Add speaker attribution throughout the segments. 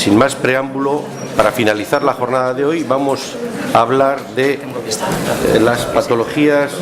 Speaker 1: sin más preámbulo, para finalizar la jornada de hoy vamos a hablar de las patologías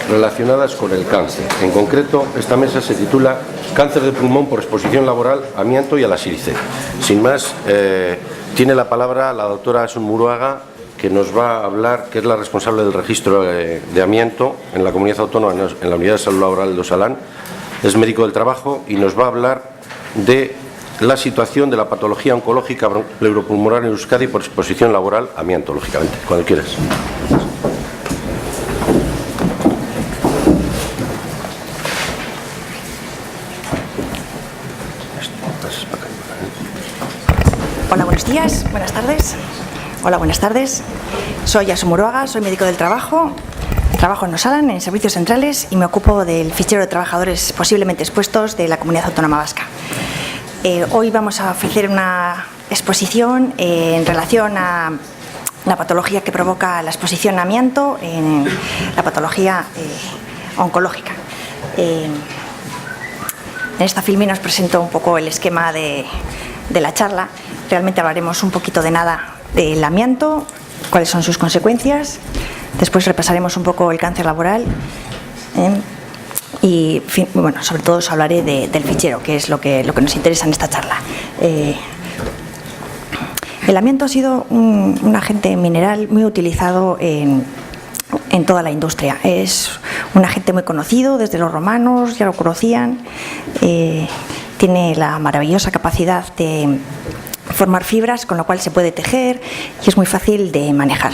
Speaker 1: relacionadas con el cáncer. En concreto, esta mesa se titula Cáncer de pulmón por exposición laboral, amianto y a la sílice. Sin más, tiene la palabra la doctora Asun Muruaga, que nos va a hablar, que es la responsable del registro de amianto en la Comunidad Autónoma, en la Unidad de Salud Laboral de Osalán. Es médico del trabajo y nos va a hablar de la situación de la patología oncológica pleuropulmonar en Euskadi por exposición laboral, amianto, lógicamente. Cuando quieras.
Speaker 2: Hola, buenos días, buenas tardes. Hola, buenas tardes. Soy Asun Muruaga, soy médico del trabajo. Trabajo en Osalan, en servicios centrales, y me ocupo del fichero de trabajadores posiblemente expuestos de la Comunidad Autónoma Vasca. Hoy vamos a ofrecer una exposición en relación a la patología que provoca la exposición a amianto, en la patología oncológica. En esta filmina os presento un poco el esquema de la charla. Realmente hablaremos un poquito de nada del amianto, cuáles son sus consecuencias. Después repasaremos un poco el cáncer laboral y, bueno, sobre todo os hablaré del fichero, que es lo que nos interesa en esta charla. El amianto ha sido un agente mineral muy utilizado en toda la industria. Es un agente muy conocido, desde los romanos ya lo conocían. Tiene la maravillosa capacidad de formar fibras, con lo cual se puede tejer y es muy fácil de manejar.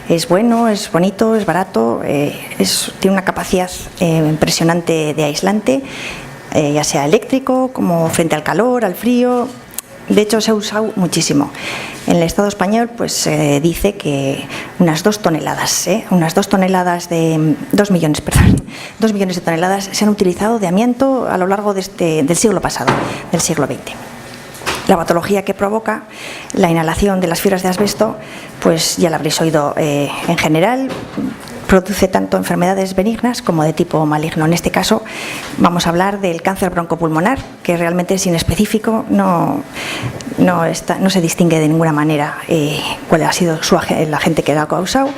Speaker 2: Es bueno, es bonito, es barato, tiene una capacidad impresionante de aislante, ya sea eléctrico como frente al calor, al frío. De hecho, se ha usado muchísimo. En el Estado español pues se dice que unas 2 toneladas, 2 millones de toneladas se han utilizado de amianto a lo largo del siglo pasado, del siglo XX. La patología que provoca la inhalación de las fibras de asbesto, pues ya la habréis oído en general, produce tanto enfermedades benignas como de tipo maligno. En este caso vamos a hablar del cáncer broncopulmonar, que realmente es inespecífico, no se distingue de ninguna manera cuál ha sido el agente que lo ha causado.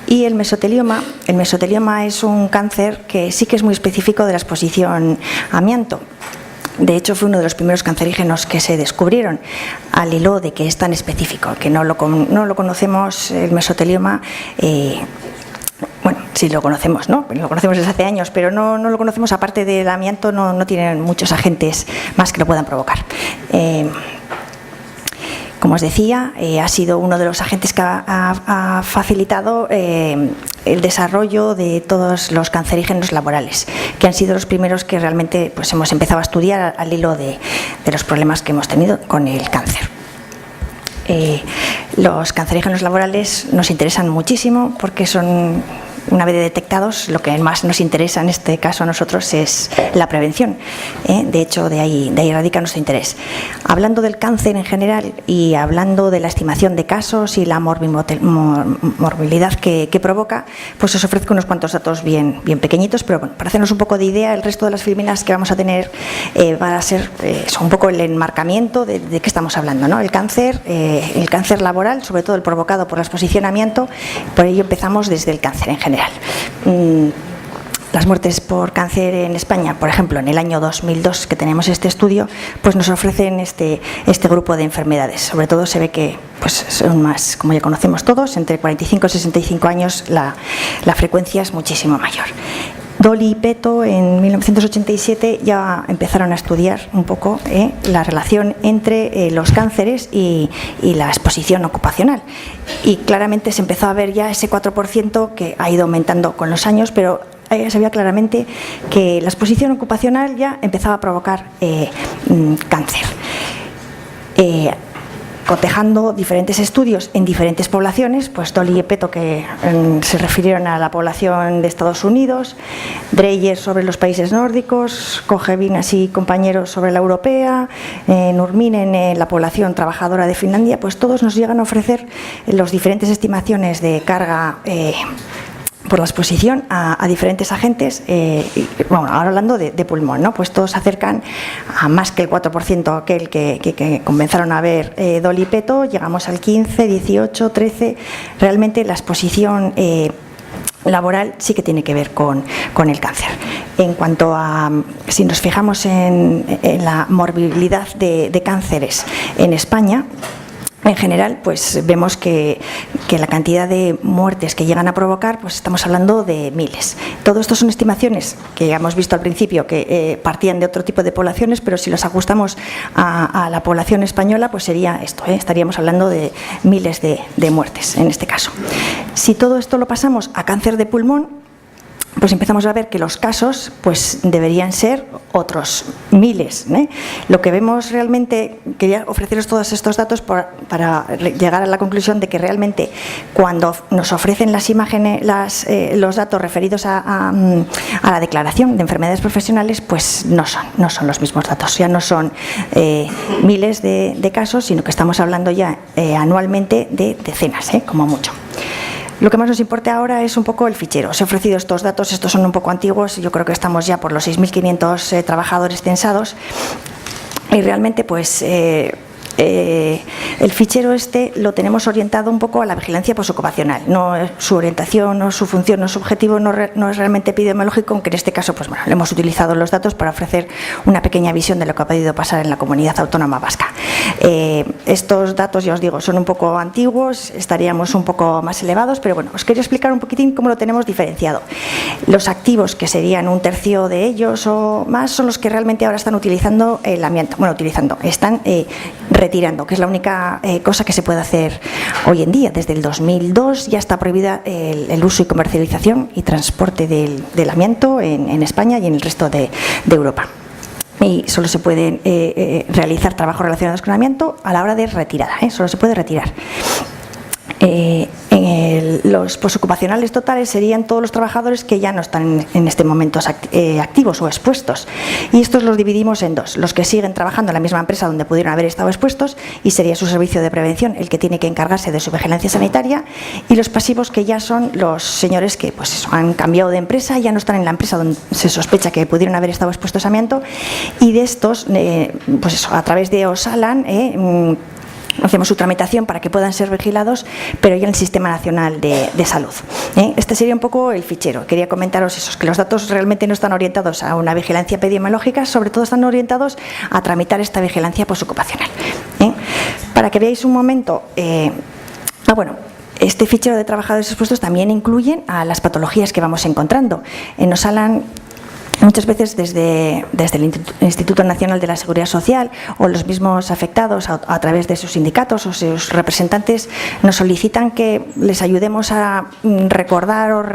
Speaker 2: Y el mesotelioma es un cáncer que sí que es muy específico de la exposición a amianto. De hecho, fue uno de los primeros cancerígenos que se descubrieron, al hilo de que es tan específico, que no lo conocemos, el mesotelioma. Bueno, sí lo conocemos, ¿no? Lo conocemos desde hace años, pero no lo conocemos. Aparte del amianto, no tienen muchos agentes más que lo puedan provocar. Como os decía, ha sido uno de los agentes que ha facilitado el desarrollo de todos los cancerígenos laborales, que han sido los primeros que realmente pues, hemos empezado a estudiar al hilo de los problemas que hemos tenido con el cáncer. Los cancerígenos laborales nos interesan muchísimo porque son, una vez detectados, lo que más nos interesa en este caso a nosotros es la prevención. De hecho, de ahí radica nuestro interés. Hablando del cáncer en general y hablando de la estimación de casos y la morbilidad que provoca, pues os ofrezco unos cuantos datos bien pequeñitos, pero bueno, para hacernos un poco de idea, el resto de las filminas que vamos a tener van a ser un poco el enmarcamiento de qué estamos hablando, ¿no? El cáncer laboral, sobre todo el provocado por la exposición a amianto. Por ello empezamos desde el cáncer en general. Las muertes por cáncer en España, por ejemplo, en el año 2002, que tenemos este estudio, pues nos ofrecen este grupo de enfermedades. Sobre todo se ve que pues son más, como ya conocemos todos, entre 45 y 65 años la frecuencia es muchísimo mayor. Dolly y Peto en 1987 ya empezaron a estudiar un poco la relación entre los cánceres y la exposición ocupacional. Y claramente se empezó a ver ya ese 4% que ha ido aumentando con los años, pero se veía claramente que la exposición ocupacional ya empezaba a provocar cáncer. Cotejando diferentes estudios en diferentes poblaciones, pues Dolly y Peto, que se refirieron a la población de Estados Unidos, Dreyer sobre los países nórdicos, Kogevinas y compañeros sobre la europea, Nurminen en la población trabajadora de Finlandia, pues todos nos llegan a ofrecer las diferentes estimaciones de carga por la exposición a diferentes agentes, bueno, ahora hablando de pulmón, ¿no? Pues todos se acercan a más que el 4% aquel que comenzaron a ver dolipeto, llegamos al 15, 18, 13, realmente la exposición laboral sí que tiene que ver con el cáncer. En cuanto a, si nos fijamos en la morbilidad de cánceres en España, en general, pues vemos que la cantidad de muertes que llegan a provocar, pues estamos hablando de miles. Todo esto son estimaciones que ya hemos visto al principio que partían de otro tipo de poblaciones, pero si los ajustamos a la población española, pues sería esto, estaríamos hablando de miles de muertes en este caso. Si todo esto lo pasamos a cáncer de pulmón, pues empezamos a ver que los casos pues deberían ser otros miles, ¿eh? Lo que vemos realmente, quería ofreceros todos estos datos para llegar a la conclusión de que realmente cuando nos ofrecen las imágenes, los datos referidos a la declaración de enfermedades profesionales, pues no son los mismos datos, ya no son miles de casos, sino que estamos hablando ya anualmente de decenas, como mucho. Lo que más nos importa ahora es un poco el fichero. Os he ofrecido estos datos, estos son un poco antiguos, yo creo que estamos ya por los 6.500 trabajadores censados y realmente pues el fichero lo tenemos orientado un poco a la vigilancia posocupacional. No su orientación, no su función, no su objetivo no es realmente epidemiológico, aunque en este caso pues bueno, le hemos utilizado los datos para ofrecer una pequeña visión de lo que ha podido pasar en la comunidad autónoma vasca. Estos datos, ya os digo, son un poco antiguos, estaríamos un poco más elevados, pero bueno, os quería explicar un poquitín cómo lo tenemos diferenciado. Los activos, que serían un tercio de ellos o más, son los que realmente ahora están utilizando el amianto. Bueno, están retirando, que es la única cosa que se puede hacer hoy en día. Desde el 2002 ya está prohibida el uso y comercialización y transporte del amianto en España y en el resto de Europa. Y solo se pueden realizar trabajos relacionados con amianto a la hora de retirada, solo se puede retirar. Los posocupacionales totales serían todos los trabajadores que ya no están en este momento activos o expuestos, y estos los dividimos en dos: los que siguen trabajando en la misma empresa donde pudieron haber estado expuestos, y sería su servicio de prevención el que tiene que encargarse de su vigilancia sanitaria, y los pasivos, que ya son los señores que pues han cambiado de empresa, ya no están en la empresa donde se sospecha que pudieron haber estado expuestos a amianto, y de estos pues eso, a través de Osalan hacemos su tramitación para que puedan ser vigilados, pero ya en el Sistema Nacional de Salud. Este sería un poco el fichero. Quería comentaros eso, que los datos realmente no están orientados a una vigilancia epidemiológica, sobre todo están orientados a tramitar esta vigilancia posocupacional. Para que veáis un momento, este fichero de trabajadores expuestos también incluye a las patologías que vamos encontrando. En Osalan, muchas veces desde el Instituto Nacional de la Seguridad Social o los mismos afectados a través de sus sindicatos o sus representantes nos solicitan que les ayudemos a recordar o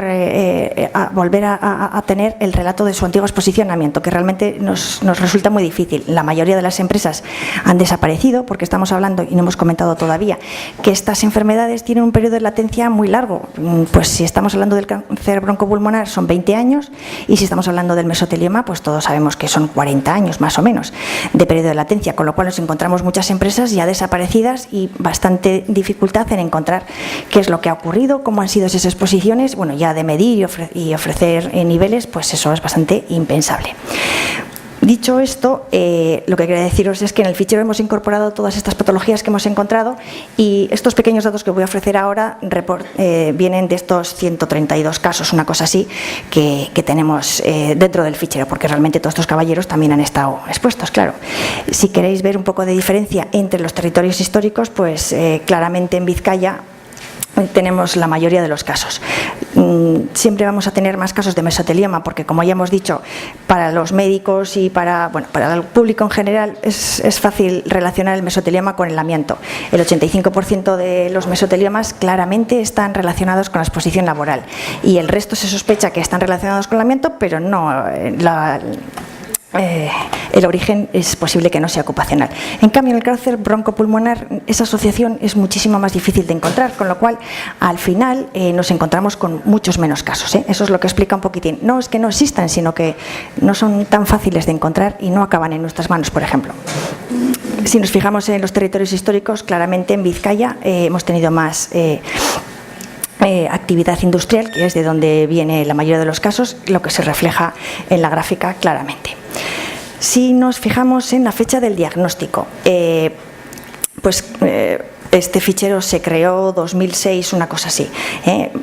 Speaker 2: a volver a tener el relato de su antigua exposición a amianto, que realmente nos resulta muy difícil. La mayoría de las empresas han desaparecido porque estamos hablando, y no hemos comentado todavía, que estas enfermedades tienen un periodo de latencia muy largo. Pues si estamos hablando del cáncer broncopulmonar son 20 años, y si estamos hablando del mesotelioma, pues todos sabemos que son 40 años más o menos de periodo de latencia, con lo cual nos encontramos muchas empresas ya desaparecidas y bastante dificultad en encontrar qué es lo que ha ocurrido, cómo han sido esas exposiciones. Bueno, ya de medir y ofrecer niveles, pues eso es bastante impensable. Dicho esto, lo que quería deciros es que en el fichero hemos incorporado todas estas patologías que hemos encontrado, y estos pequeños datos que voy a ofrecer ahora vienen de estos 132 casos, una cosa así, que tenemos dentro del fichero, porque realmente todos estos caballeros también han estado expuestos, claro. Si queréis ver un poco de diferencia entre los territorios históricos, pues claramente en Vizcaya tenemos la mayoría de los casos. Siempre vamos a tener más casos de mesotelioma porque, como ya hemos dicho, para los médicos y para el público en general es fácil relacionar el mesotelioma con el amianto. El 85% de los mesoteliomas claramente están relacionados con la exposición laboral, y el resto se sospecha que están relacionados con el amianto, pero no el origen es posible que no sea ocupacional. En cambio, en el cáncer broncopulmonar esa asociación es muchísimo más difícil de encontrar, con lo cual al final nos encontramos con muchos menos casos. Eso es lo que explica un poquitín. No es que no existan, sino que no son tan fáciles de encontrar y no acaban en nuestras manos, por ejemplo. Si nos fijamos en los territorios históricos, claramente en Vizcaya hemos tenido más actividad industrial, que es de donde viene la mayoría de los casos, lo que se refleja en la gráfica claramente. Si nos fijamos en la fecha del diagnóstico, este fichero se creó 2006, una cosa así.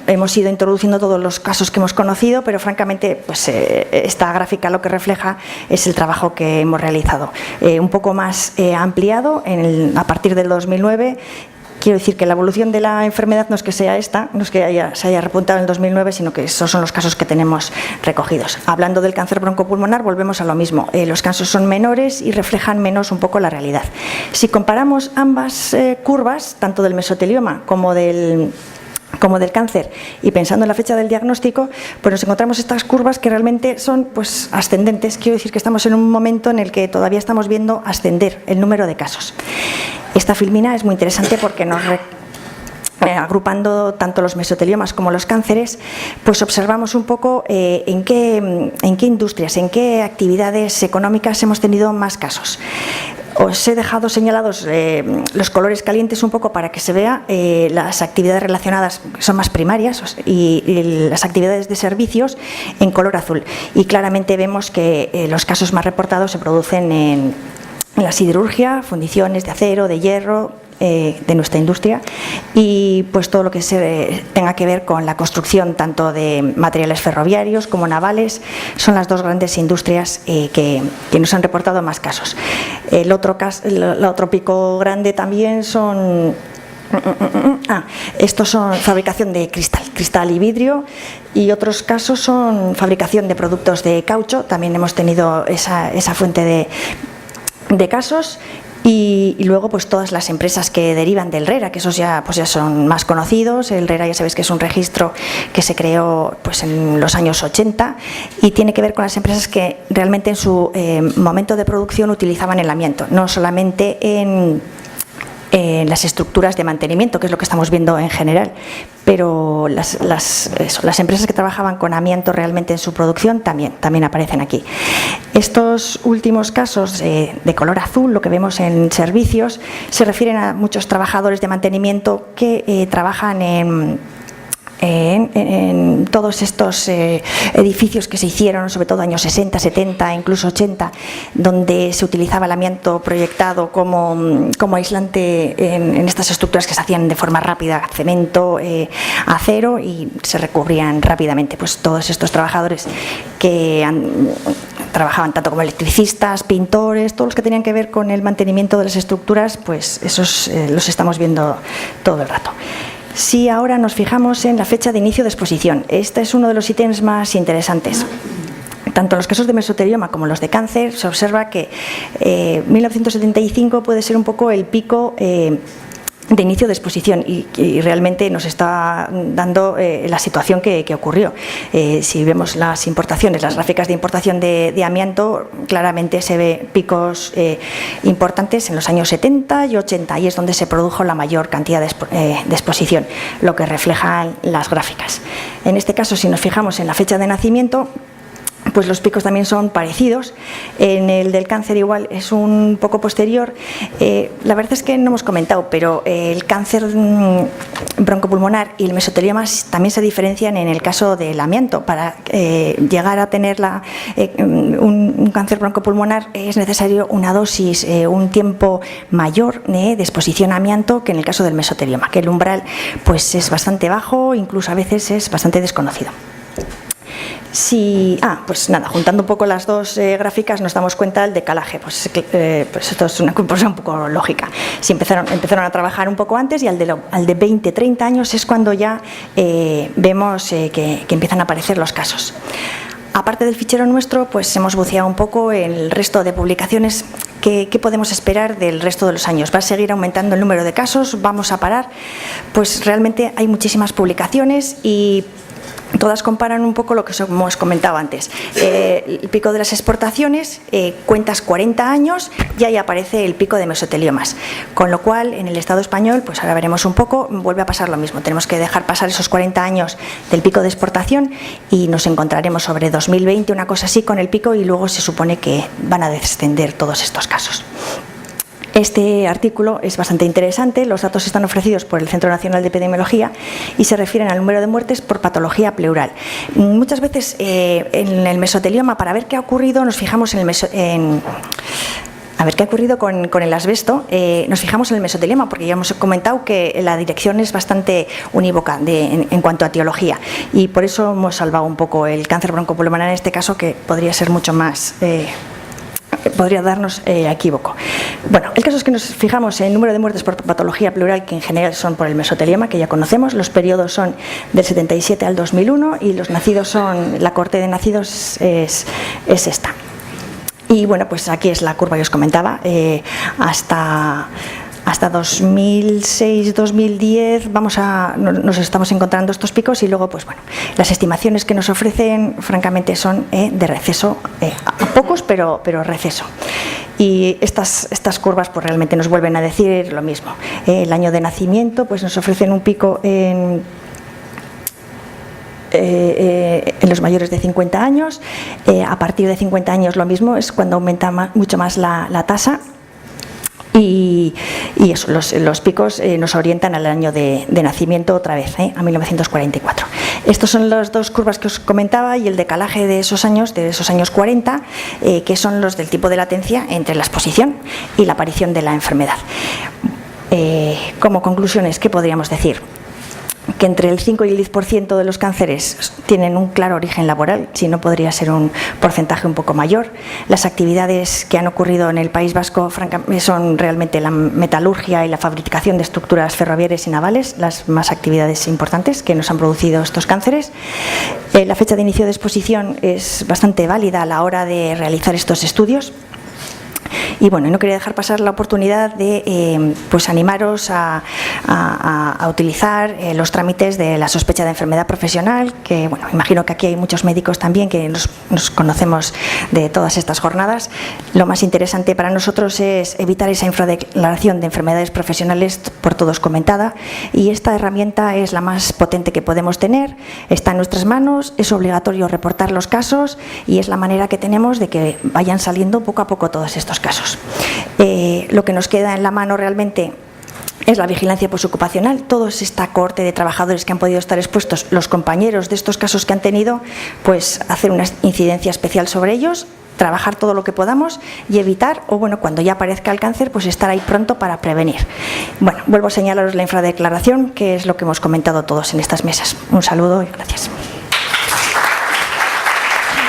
Speaker 2: Hemos ido introduciendo todos los casos que hemos conocido, pero francamente esta gráfica lo que refleja es el trabajo que hemos realizado. Un poco más ampliado a partir del 2009. Quiero decir que la evolución de la enfermedad no es que sea esta, no es que se haya repuntado en el 2009, sino que esos son los casos que tenemos recogidos. Hablando del cáncer broncopulmonar, volvemos a lo mismo. Los casos son menores y reflejan menos un poco la realidad. Si comparamos ambas curvas, tanto del mesotelioma como del cáncer, y pensando en la fecha del diagnóstico, pues nos encontramos estas curvas que realmente son ascendentes. Quiero decir que estamos en un momento en el que todavía estamos viendo ascender el número de casos. Esta filmina es muy interesante porque nos agrupando tanto los mesoteliomas como los cánceres, pues observamos un poco en qué industrias, en qué actividades económicas hemos tenido más casos. Os he dejado señalados los colores calientes un poco para que se vea las actividades relacionadas, que son más primarias, y las actividades de servicios en color azul. Y claramente vemos que los casos más reportados se producen en la siderurgia, fundiciones de acero, de hierro, de nuestra industria, y pues todo lo que tenga que ver con la construcción tanto de materiales ferroviarios como navales son las dos grandes industrias que nos han reportado más casos. El otro pico grande también son estos son fabricación de cristal y vidrio, y otros casos son fabricación de productos de caucho. También hemos tenido esa fuente de casos. Y luego pues todas las empresas que derivan del RERA, que esos ya son más conocidos. El RERA ya sabéis que es un registro que se creó pues en los años 80 y tiene que ver con las empresas que realmente en su momento de producción utilizaban el amianto, no solamente en las estructuras de mantenimiento, que es lo que estamos viendo en general, pero las empresas que trabajaban con amianto realmente en su producción también aparecen aquí. Estos últimos casos de color azul, lo que vemos en servicios, se refieren a muchos trabajadores de mantenimiento que trabajan en todos estos edificios que se hicieron, sobre todo años 60, 70, incluso 80, donde se utilizaba el amianto proyectado como aislante en estas estructuras que se hacían de forma rápida, cemento, acero, y se recubrían rápidamente. Pues todos estos trabajadores que trabajaban tanto como electricistas, pintores, todos los que tenían que ver con el mantenimiento de las estructuras, pues esos los estamos viendo todo el rato. Si ahora nos fijamos en la fecha de inicio de exposición, este es uno de los ítems más interesantes. Tanto en los casos de mesotelioma como los de cáncer se observa que 1975 puede ser un poco el pico de inicio de exposición y realmente nos está dando la situación que ocurrió. Si vemos las importaciones, las gráficas de importación de amianto, claramente se ve picos importantes en los años 70 y 80, y es donde se produjo la mayor cantidad de exposición, lo que reflejan las gráficas. En este caso, si nos fijamos en la fecha de nacimiento, pues los picos también son parecidos. En el del cáncer igual es un poco posterior. La verdad es que no hemos comentado, pero el cáncer broncopulmonar y el mesotelioma también se diferencian en el caso del amianto. Para llegar a tener un cáncer broncopulmonar es necesario una dosis, un tiempo mayor de exposición a amianto que en el caso del mesotelioma, que el umbral pues es bastante bajo, incluso a veces es bastante desconocido. Pues nada, juntando un poco las dos gráficas nos damos cuenta del decalaje. Pues esto es una cosa un poco lógica. Si empezaron a trabajar un poco antes, y al de 20, 30 años es cuando ya vemos que empiezan a aparecer los casos. Aparte del fichero nuestro, pues hemos buceado un poco en el resto de publicaciones. ¿Qué podemos esperar del resto de los años? ¿Va a seguir aumentando el número de casos? ¿Vamos a parar? Pues realmente hay muchísimas publicaciones y todas comparan un poco lo que hemos comentado antes. El pico de las exportaciones, cuentas 40 años y ahí aparece el pico de mesoteliomas. Con lo cual, en el Estado español, pues ahora veremos un poco, vuelve a pasar lo mismo. Tenemos que dejar pasar esos 40 años del pico de exportación y nos encontraremos sobre 2020, una cosa así, con el pico, y luego se supone que van a descender todos estos casos. Este artículo es bastante interesante. Los datos están ofrecidos por el Centro Nacional de Epidemiología y se refieren al número de muertes por patología pleural. Muchas veces en el mesotelioma, para ver qué ha ocurrido, nos fijamos a ver qué ha ocurrido con el asbesto, nos fijamos en el mesotelioma, porque ya hemos comentado que la dirección es bastante unívoca en cuanto a etiología, y por eso hemos salvado un poco el cáncer broncopulmonar en este caso, que podría ser mucho más... podría darnos equívoco. Bueno, el caso es que nos fijamos en el número de muertes por patología pleural, que en general son por el mesotelioma, que ya conocemos. Los periodos son del 77 al 2001 y los nacidos son, la cohorte de nacidos es esta. Y bueno, pues aquí es la curva que os comentaba, hasta 2006-2010 nos estamos encontrando estos picos, y luego, pues bueno, las estimaciones que nos ofrecen francamente son de receso, a pocos, pero receso. Y estas curvas pues realmente nos vuelven a decir lo mismo. El año de nacimiento pues nos ofrecen un pico en los mayores de 50 años, a partir de 50 años lo mismo, es cuando aumenta mucho más la tasa. Y eso, los picos nos orientan al año de nacimiento otra vez, a 1944. Estas son las dos curvas que os comentaba, y el decalaje de esos años 40, que son los del tipo de latencia entre la exposición y la aparición de la enfermedad. Como conclusiones, ¿qué podríamos decir? Que entre el 5 y el 10% de los cánceres tienen un claro origen laboral, si no podría ser un porcentaje un poco mayor. Las actividades que han ocurrido en el País Vasco son realmente la metalurgia y la fabricación de estructuras ferroviarias y navales, las más actividades importantes que nos han producido estos cánceres. La fecha de inicio de exposición es bastante válida a la hora de realizar estos estudios. Y bueno, no quería dejar pasar la oportunidad de pues animaros a utilizar los trámites de la sospecha de enfermedad profesional, que bueno, imagino que aquí hay muchos médicos también que nos conocemos de todas estas jornadas. Lo más interesante para nosotros es evitar esa infradeclaración de enfermedades profesionales por todos comentada, y esta herramienta es la más potente que podemos tener, está en nuestras manos, es obligatorio reportar los casos y es la manera que tenemos de que vayan saliendo poco a poco todos estos casos. Lo que nos queda en la mano realmente es la vigilancia postocupacional. Toda esta cohorte de trabajadores que han podido estar expuestos, los compañeros de estos casos que han tenido, pues hacer una incidencia especial sobre ellos, trabajar todo lo que podamos y evitar, o bueno, cuando ya aparezca el cáncer, pues estar ahí pronto para prevenir. Bueno, vuelvo a señalaros la infradeclaración, que es lo que hemos comentado todos en estas mesas. Un saludo y gracias.